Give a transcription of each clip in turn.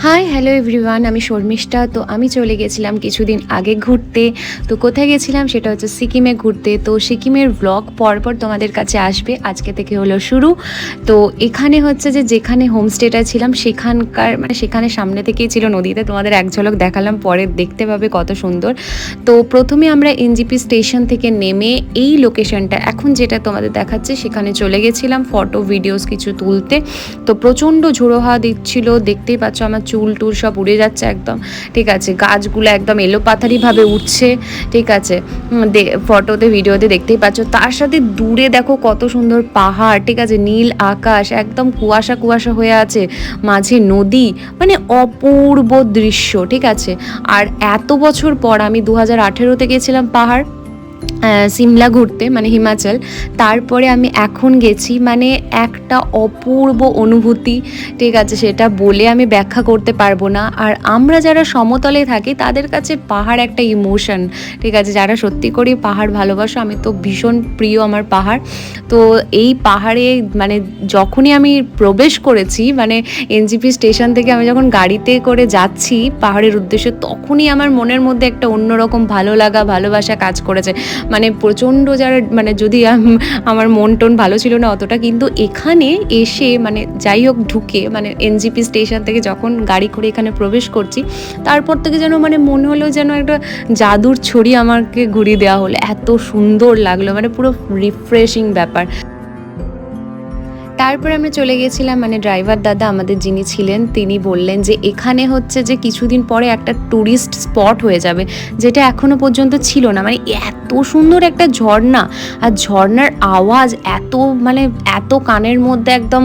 Hi hello everyone, আমি শর্মিষ্ঠা। তো আমি চলে গেছিলাম কিছুদিন আগে ঘুরতে। তো কোথায় গেছিলাম সেটা হচ্ছে সিকিমে ঘুরতে। তো সিকিমের ব্লগ পরপর তোমাদের কাছে আসবে, আজকে থেকে হলো শুরু। তো এখানে হচ্ছে যেখানে হোমস্টেটা ছিলাম সেখানকার সেখানে সামনে থেকেই ছিল নদীতে, তোমাদের এক ঝলক দেখালাম, পরে দেখতে পাবে কত সুন্দর। তো প্রথমে আমরা এনজিপি স্টেশন থেকে নেমে এই লোকেশনটা এখন যেটা তোমাদের দেখাচ্ছে সেখানে চলে গেছিলাম ফটো ভিডিওস কিছু তুলতে। তো প্রচণ্ড ঝোড়ো হাওয়া দিচ্ছিল, দেখতেই পাচ্ছ আমার চুল টুল সব উড়ে যাচ্ছে একদম, ঠিক আছে। গাছগুলো একদম এলোপাথারিভাবে উঠছে, ঠিক আছে। ফটোতে ভিডিওতে দেখতেই পাচ্ছ। তার সাথে দূরে দেখো কত সুন্দর পাহাড়, ঠিক আছে, নীল আকাশ, একদম কুয়াশা কুয়াশা হয়ে আছে, মাঝে নদী, মানে অপূর্ব দৃশ্য, ঠিক আছে। আর এত বছর পর আমি 2018-তে গেছিলাম পাহাড় সিমলা ঘুরতে, মানে হিমাচল। তারপরে আমি এখন গেছি, মানে একটা অপূর্ব অনুভূতি, ঠিক আছে, সেটা বলে আমি ব্যাখ্যা করতে পারবো না। আর আমরা যারা সমতলে থাকি তাদের কাছে পাহাড় একটা ইমোশন, ঠিক আছে। যারা সত্যি করে পাহাড় ভালোবাসো, আমি তো ভীষণ প্রিয় আমার পাহাড়। তো এই পাহাড়ে মানে যখনই আমি প্রবেশ করেছি, মানে এনজিপি স্টেশন থেকে আমি যখন গাড়িতে করে যাচ্ছি পাহাড়ের উদ্দেশ্যে, তখনই আমার মনের মধ্যে একটা অন্যরকম ভালো লাগা ভালোবাসা কাজ করেছে। মানে প্রচণ্ড যারা মানে যদি আমার মন টন ভালো ছিল না অতটা, কিন্তু এখানে এসে মানে যাই হোক ঢুকে মানে এনজিপি স্টেশন থেকে যখন গাড়ি করে এখানে প্রবেশ করছি, তারপর থেকে যেন মানে মনে হলো যেন একটা জাদুর ছড়ি আমাকে ঘুরিয়ে দেওয়া হলো, এত সুন্দর লাগলো, মানে পুরো রিফ্রেশিং ব্যাপার। তারপরে আমরা চলে গেছিলাম, মানে ড্রাইভার দাদা আমাদের যিনি ছিলেন তিনি বললেন যে এখানে হচ্ছে যে কিছুদিন পরে একটা ট্যুরিস্ট স্পট হয়ে যাবে, যেটা এখনও পর্যন্ত ছিল না। মানে এত সুন্দর একটা ঝর্ণা, আর ঝর্ণার আওয়াজ এত মানে এত কানের মধ্যে একদম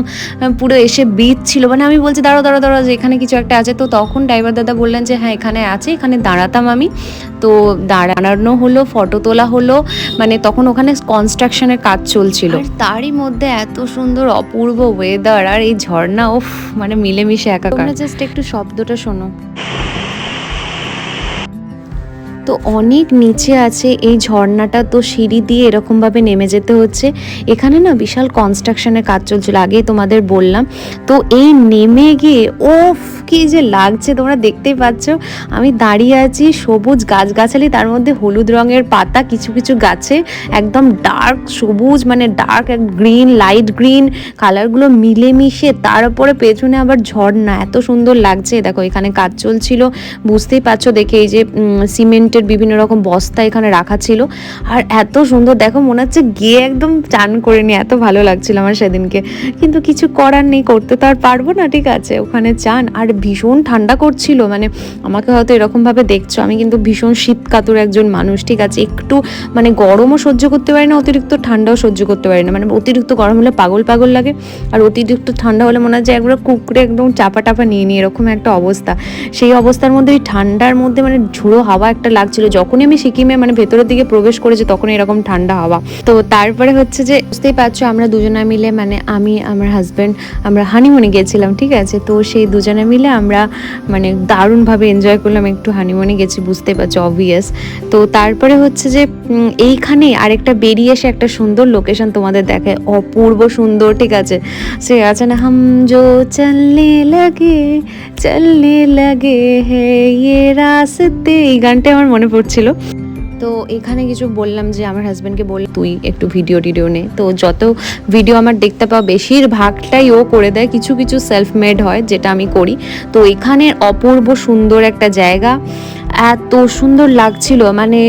পুরো এসে ছিল। মানে আমি বলছি দাঁড়াও দাঁড়াও দাঁড়াও, যে এখানে কিছু একটা আছে। তো তখন ড্রাইভার দাদা বললেন যে হ্যাঁ এখানে আছে, এখানে দাঁড়াতাম আমি। তো দাঁড়ানো হলো, ফটো তোলা হলো, মানে তখন ওখানে কনস্ট্রাকশনের কাজ চলছিল। তারই মধ্যে এত সুন্দর অপূর্ব ওয়েদার আর এই ঝর্ণা, ওফ, মানে মিলেমিশে একাকার। তোমরা জাস্ট একটু শব্দটা শোনো। তো অনেক নিচে আছে এই ঝর্ণাটা, তো সিঁড়ি দিয়ে এরকমভাবে নেমে যেতে হচ্ছে। এখানে না বিশাল কনস্ট্রাকশনের কাজ চলছিল, আগেই তোমাদের বললাম। তো এই নেমে গিয়ে ওফ কি যে লাগছে, তোমরা দেখতেই পাচ্ছ। আমি দাঁড়িয়ে আছি, সবুজ গাছগাছালি, তার মধ্যে হলুদ রঙের পাতা, কিছু কিছু গাছে একদম ডার্ক সবুজ, মানে ডার্ক গ্রিন, লাইট গ্রিন কালারগুলো মিলেমিশে, তার উপরে পেছনে আবার ঝর্ণা, এত সুন্দর লাগছে। দেখো এখানে কাজ চলছিল, বুঝতেই পারছো দেখে, এই যে সিমেন্টের বিভিন্ন রকম বস্তা এখানে রাখা ছিল। আর এত সুন্দর দেখো, মনে হচ্ছে গিয়ে একদম চান করে নি, এত ভালো লাগছিল আমার সেদিনকে। কিন্তু কিছু করার নেই, করতে তো আর পারবো না, ঠিক আছে। ওখানে চান, আর ভীষণ ঠান্ডা করছিল। মানে আমাকে হয়তো এরকমভাবে দেখছো, আমি কিন্তু ভীষণ শীতকাতুর একজন মানুষ, ঠিক আছে। একটু মানে গরমও সহ্য করতে পারি না, অতিরিক্ত ঠান্ডাও সহ্য করতে পারি না। মানে অতিরিক্ত গরম হলে পাগল পাগল লাগে, আর অতিরিক্ত ঠান্ডা হলে মনে হয় যে একবার কুকুরে একদম চাপা টাপা নিয়ে নিয়ে এরকম একটা অবস্থা। সেই অবস্থার মধ্যে এই ঠান্ডার মধ্যে মানে ঝোড়ো হাওয়া একটা লাগছিল। যখনই আমি সিকিমে মানে ভেতরের দিকে প্রবেশ করেছি তখন এরকম ঠান্ডা হাওয়া। তো তারপরে হচ্ছে যে বুঝতেই পারছো, আমরা দুজনে মিলে, মানে আমি আমার হাজব্যান্ড, আমরা হানিমুনে গেছিলাম, ঠিক আছে। তো সেই দুজনে মিলে আমরা মানে দারুণভাবে এনজয় করলাম। একটু হানিমুনে গেছি, বুঝতেই পারছো, অবভিয়াস। তো তারপরে হচ্ছে যে এইখানে আরেকটা বেরিয়ে এসে একটা সুন্দর লোকেশন তোমাদের দেখায়, অপূর্ব সুন্দর, ঠিক আছে। সে আছে না, হাম জো চলনে লাগে হে ইয়ে রাস্তে, এই গানটা আমার মনে পড়ছিল। তো এখানে কিছু বললাম যে আমার হাজব্যান্ডকে বল তুই একটু ভিডিও টিডিও নে। তো যত ভিডিও আমার দেখতে পাওয়া বেশিরভাগটাই ও করে দেয়, কিছু কিছু সেলফ মেড হয় যেটা আমি করি। তো এখানে অপূর্ব সুন্দর একটা জায়গা, এত সুন্দর লাগছিল, মানে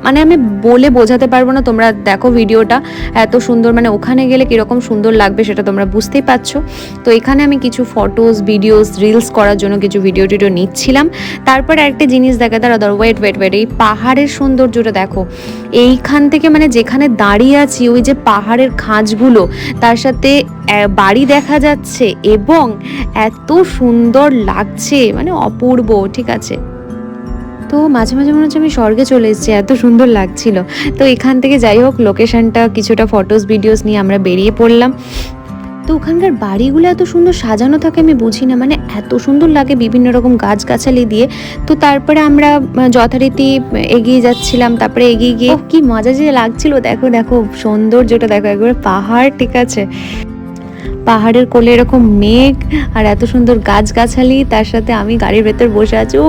মানে আমি বলে বোঝাতে পারবো না। তোমরা দেখো ভিডিওটা, এত সুন্দর, মানে ওখানে গেলে কীরকম সুন্দর লাগবে সেটা তোমরা বুঝতেই পারছো। তো এখানে আমি কিছু ফটোস ভিডিওস রিলস করার জন্য কিছু ভিডিও টিডিও নিচ্ছিলাম। তারপর একটা জিনিস দেখা, ওয়েট, এই পাহাড়ের সৌন্দর্যটা দেখো। এইখান থেকে মানে যেখানে দাঁড়িয়ে আছি, ওই যে পাহাড়ের খাঁজগুলো, তার সাথে বাড়ি দেখা যাচ্ছে, এবং এত সুন্দর লাগছে, মানে অপূর্ব, ঠিক আছে। তো মাঝে মাঝে মনে হচ্ছে আমি স্বর্গে চলে এসেছি, এত সুন্দর লাগছিল। তো এখান থেকে যাই হোক লোকেশনটা কিছুটা ফটোস ভিডিওস নিয়ে আমরা বেরিয়ে পড়লাম। তো ওখানকার বাড়িগুলো এত সুন্দর সাজানো থাকে, আমি বুঝি না, মানে এত সুন্দর লাগে বিভিন্ন রকম গাছগাছালি দিয়ে। তো তারপরে আমরা যথারীতি এগিয়ে যাচ্ছিলাম। তারপরে এগিয়ে গিয়ে কি মজা যে লাগছিল, দেখো দেখো সৌন্দর্যটা দেখো, একবারে পাহাড়, ঠিক আছে। পাহাড়ের কোলে এরকম মেঘ আর এত সুন্দর গাছগাছালি, তার সাথে আমি গাড়ির ভেতর বসে আছি, ও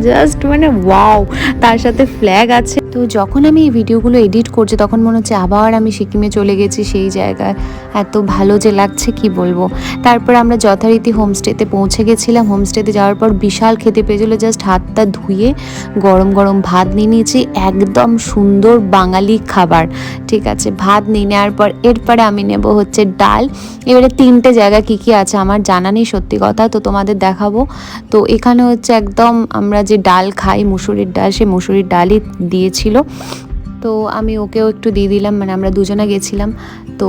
জাস্ট মানে ওয়াও, তার সাথে ফ্ল্যাগ আছে। তো যখন আমি এই ভিডিওগুলো এডিট করছি তখন মনে হচ্ছে আবার আমি সিকিমে চলে গেছি সেই জায়গায়, এত ভালো যে লাগছে কি বলবো। তারপর আমরা যথারীতি হোমস্টেতে পৌঁছে গেছিলাম। হোমস্টেতে যাওয়ার পর বিশাল খেতে পেয়েছিল, জাস্ট হাতটা ধুয়ে গরম গরম ভাত নিয়ে নিয়েছি, একদম সুন্দর বাঙালি খাবার, ঠিক আছে। ভাত নিয়ে নেওয়ার পর এরপরে আমি নেব হচ্ছে ডাল। এবারে 3টে জায়গা কি কি আছে আমার জানা নেই সত্যি কথা, তো তোমাদের দেখাবো। তো এখানে হচ্ছে একদম আমরা যে ডাল খাই মুসুরির ডাল, সেই মুসুরির ডালই দিয়েছিল, তো আমি ওকেও একটু দিয়ে দিলাম, মানে আমরা দুজনে গেছিলাম। তো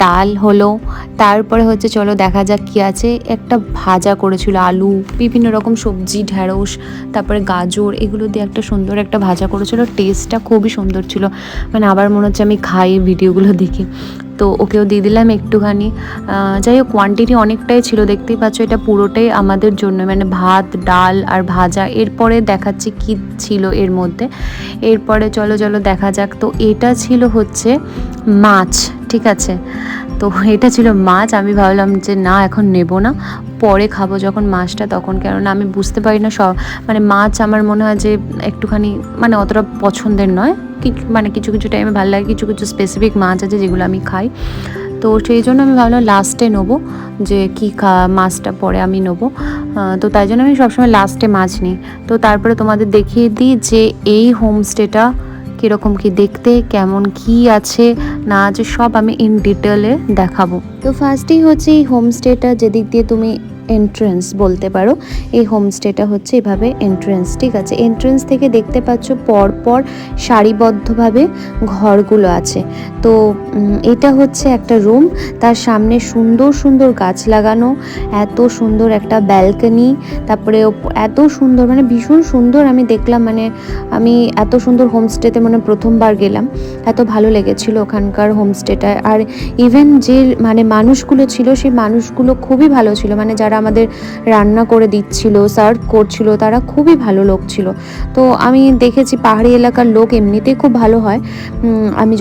ডাল হলো, তারপরে হচ্ছে চলো দেখা যাক কি আছে, একটা ভাজা করেছিল আলু, বিভিন্ন রকম সবজি, ঢ্যাঁড়স, তারপরে গাজর, এগুলো দিয়ে একটা সুন্দর একটা ভাজা করেছিল, টেস্টটা খুবই সুন্দর ছিল, মানে আবার মনে হচ্ছে আমি খাই ভিডিওগুলো দেখি। তো ওকেও দিয়ে দিলাম একটুখানি। যাই হোক কোয়ান্টিটি অনেকটাই ছিল, দেখতেই পাচ্ছ এটা পুরোটাই আমাদের জন্য, মানে ভাত ডাল আর ভাজা। এরপরে দেখাচ্ছি কি ছিল এর মধ্যে, এরপরে চলো দেখা যাক। তো এটা ছিল হচ্ছে মাছ, ঠিক আছে। তো এটা ছিল মাছ, আমি ভাবলাম যে না এখন নেব না, পরে খাবো যখন মাছটা তখন, কেননা আমি বুঝতে পারি না সব, মানে মাছ আমার মনে হয় যে একটুখানি মানে অতটা পছন্দের নয়, মানে কিছু কিছু টাইমে ভালো লাগে, কিছু কিছু স্পেসিফিক মাছ আছে যেগুলো আমি খাই। তো সেই জন্য আমি ভাবলাম লাস্টে নেবো, যে কী মাছটা পরে আমি নেবো, তো তাই জন্য আমি সবসময় লাস্টে মাছ নিই। তো তারপরে তোমাদের দেখিয়ে দিই যে এই হোমস্টেটা কীরকম কি দেখতে, কেমন কি আছে না আছে সব আমি ইন ডিটেলে দেখাবো। তো ফার্স্টেই হচ্ছে এই হোমস্টেটা যেদিক দিয়ে তুমি এন্ট্রেন্স বলতে পারো, এই হোমস্টেটা হচ্ছে এভাবে এন্ট্রেন্স, ঠিক আছে। এন্ট্রেন্স থেকে দেখতে পাচ্ছ পরপর সারিবদ্ধভাবে ঘরগুলো আছে। তো এটা হচ্ছে একটা রুম, তার সামনে সুন্দর সুন্দর গাছ লাগানো, এত সুন্দর একটা ব্যালকনি, তারপরে এত সুন্দর মানে ভীষণ সুন্দর আমি দেখলাম, মানে আমি এত সুন্দর হোমস্টেতে মানে প্রথমবার গেলাম, এত ভালো লেগেছিল ওখানকার হোমস্টেটায়। আর ইভেন যে মানে মানুষগুলো ছিল সেই মানুষগুলো খুবই ভালো ছিল, মানে যারা আমাদের রান্না করে দিচ্ছিল, সার্ভ করছিল, তারা খুবই ভালো লোক ছিল। তো আমি দেখেছি পাহাড়ি এলাকার লোক এমনিতেই খুব ভালো হয়, আমি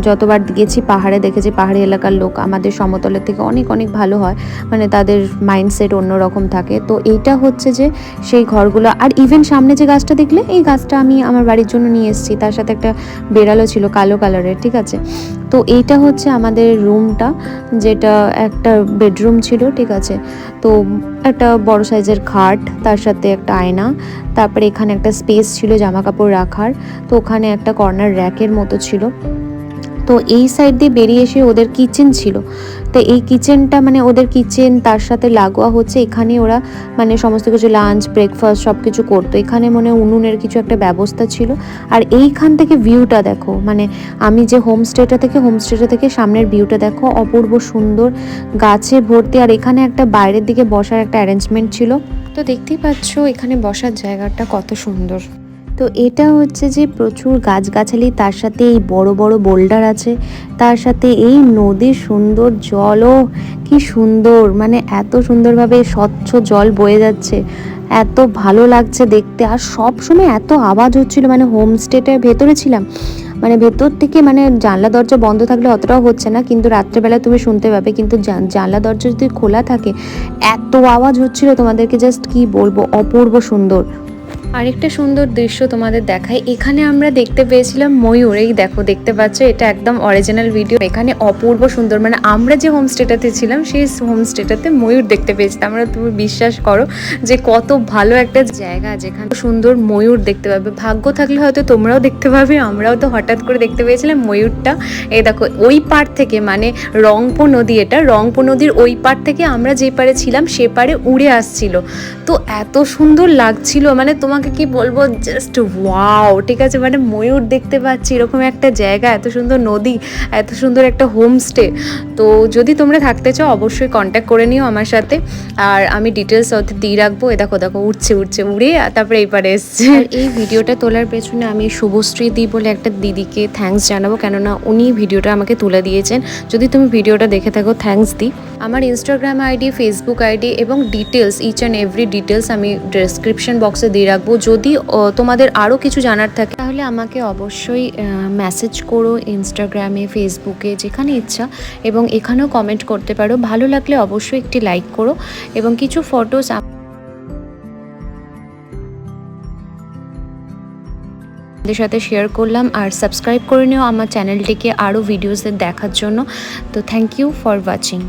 যতবার গেছি পাহাড়ে দেখেছি পাহাড়ি এলাকার লোক আমাদের সমতলের থেকে অনেক অনেক ভালো হয়, মানে তাদের মাইন্ডসেট অন্যরকম থাকে। তো এইটা হচ্ছে যে সেই ঘরগুলো। আর ইভেন সামনে যে গাছটা দেখলে, এই গাছটা আমি আমার বাড়ির জন্য নিয়ে এসেছি, তার সাথে একটা বেড়ালও ছিল কালো কালারের, ঠিক আছে। তো এইটা হচ্ছে আমাদের রুমটা, যেটা একটা বেডরুম ছিল, ঠিক আছে। তো একটা বড় সাইজের খাট, তার সাথে একটা আয়না, তারপরে এখানে একটা স্পেস ছিল জামা কাপড় রাখার, তো ওখানে একটা কর্নার র্যাকের মতো ছিল। তো এই সাইড দিয়ে বেরিয়ে এসে ওদের কিচেন ছিল, তো এই কিচেনটা মানে ওদের কিচেন, তার সাথে লাগোয়া হচ্ছে এখানে ওরা মানে সমস্ত কিছু লাঞ্চ ব্রেকফাস্ট সব কিছু করতো। এখানে মনে উনুনের কিছু একটা ব্যবস্থা ছিল। আর এইখান থেকে ভিউটা দেখো, মানে আমি যে হোমস্টেটা থেকে সামনের ভিউটা দেখো, অপূর্ব সুন্দর, গাছে ভর্তি। আর এখানে একটা বাইরের দিকে বসার একটা অ্যারেঞ্জমেন্ট ছিল, তো দেখতেই পাচ্ছ এখানে বসার জায়গাটা কত সুন্দর। তো এটা হচ্ছে যে প্রচুর গাছগাছালি, তার সাথে এই বড় বড় বোল্ডার আছে, তার সাথে এই নদীর সুন্দর জলও কি সুন্দর, মানে এত সুন্দরভাবে স্বচ্ছ জল বয়ে যাচ্ছে, এত ভালো লাগছে দেখতে। আর সব সময় এত আওয়াজ হচ্ছিল, মানে হোমস্টেটার ভেতরে ছিলাম, মানে ভেতর থেকে মানে জানলা দরজা বন্ধ থাকলে অতটাও হচ্ছে না, কিন্তু রাত্রেবেলা তুমি শুনতে পাবে, কিন্তু জানলা দরজা যদি খোলা থাকে এত আওয়াজ হচ্ছিল, তোমাদেরকে জাস্ট কি বলবো, অপূর্ব সুন্দর। আরেকটা সুন্দর দৃশ্য তোমাদের দেখাই, এখানে আমরা দেখতে পেয়েছিলাম ময়ূর, এই দেখো দেখতে পাচ্ছ, এটা একদম অরিজিনাল ভিডিও। এখানে অপূর্ব সুন্দর, মানে আমরা যে হোমস্টেটাতে ছিলাম সেই হোমস্টেটাতে ময়ূর দেখতে পেয়েছি। আমরা, তুমি বিশ্বাস করো যে কত ভালো একটা জায়গা যেখানে সুন্দর ময়ূর দেখতে পাবে, ভাগ্য থাকলে হয়তো তোমরাও দেখতে পাবে, আমরাও তো হঠাৎ করে দেখতে পেয়েছিলাম ময়ূরটা। এই দেখো ওই পার থেকে, মানে রংপো নদী, এটা রংপো নদীর ওই পার থেকে আমরা যে পারে ছিলাম সে পারে উড়ে আসছিল, তো এত সুন্দর লাগছিল, মানে তোমাকে কি বলবো, জাস্ট ওয়াও, ঠিক আছে। মানে ময়ূর দেখতে পাচ্ছি এরকম একটা জায়গা, এত সুন্দর নদী, এত সুন্দর একটা হোমস্টে। তো যদি তোমরা থাকতে চাও অবশ্যই কন্ট্যাক্ট করে নিও আমার সাথে, আর আমি ডিটেলস ওতে দিয়ে রাখবো। দেখো উঠছে উড়ে, তারপরে এইবারে এসছে। আর এই ভিডিওটা তোলার পেছনে আমি শুভশ্রী দি বলে একটা দিদিকে থ্যাঙ্কস জানাবো, কেননা উনি ভিডিওটা আমাকে তুলে দিয়েছেন। যদি তুমি ভিডিওটা দেখে থাকো থ্যাঙ্কস দি। আমার ইনস্টাগ্রাম আইডি, ফেসবুক আইডি এবং details, each and every details আমি ডেসক্রিপশন বক্সে দিয়ে রাখবো, যদি তোমাদের আরও কিছু জানার থাকে তাহলে আমাকে অবশ্যই মেসেজ করো ইনস্টাগ্রামে, ফেসবুকে, যেখানে ইচ্ছা, এবং এখানেও কমেন্ট করতে পারো। ভালো লাগলে অবশ্যই একটি লাইক করো এবং কিছু ফটোস আপনাদের সাথে শেয়ার করলাম। আর সাবস্ক্রাইব করে নিও আমার চ্যানেলটিকে আরও ভিডিওসে দেখার জন্য। তো থ্যাংক ইউ ফর ওয়াচিং।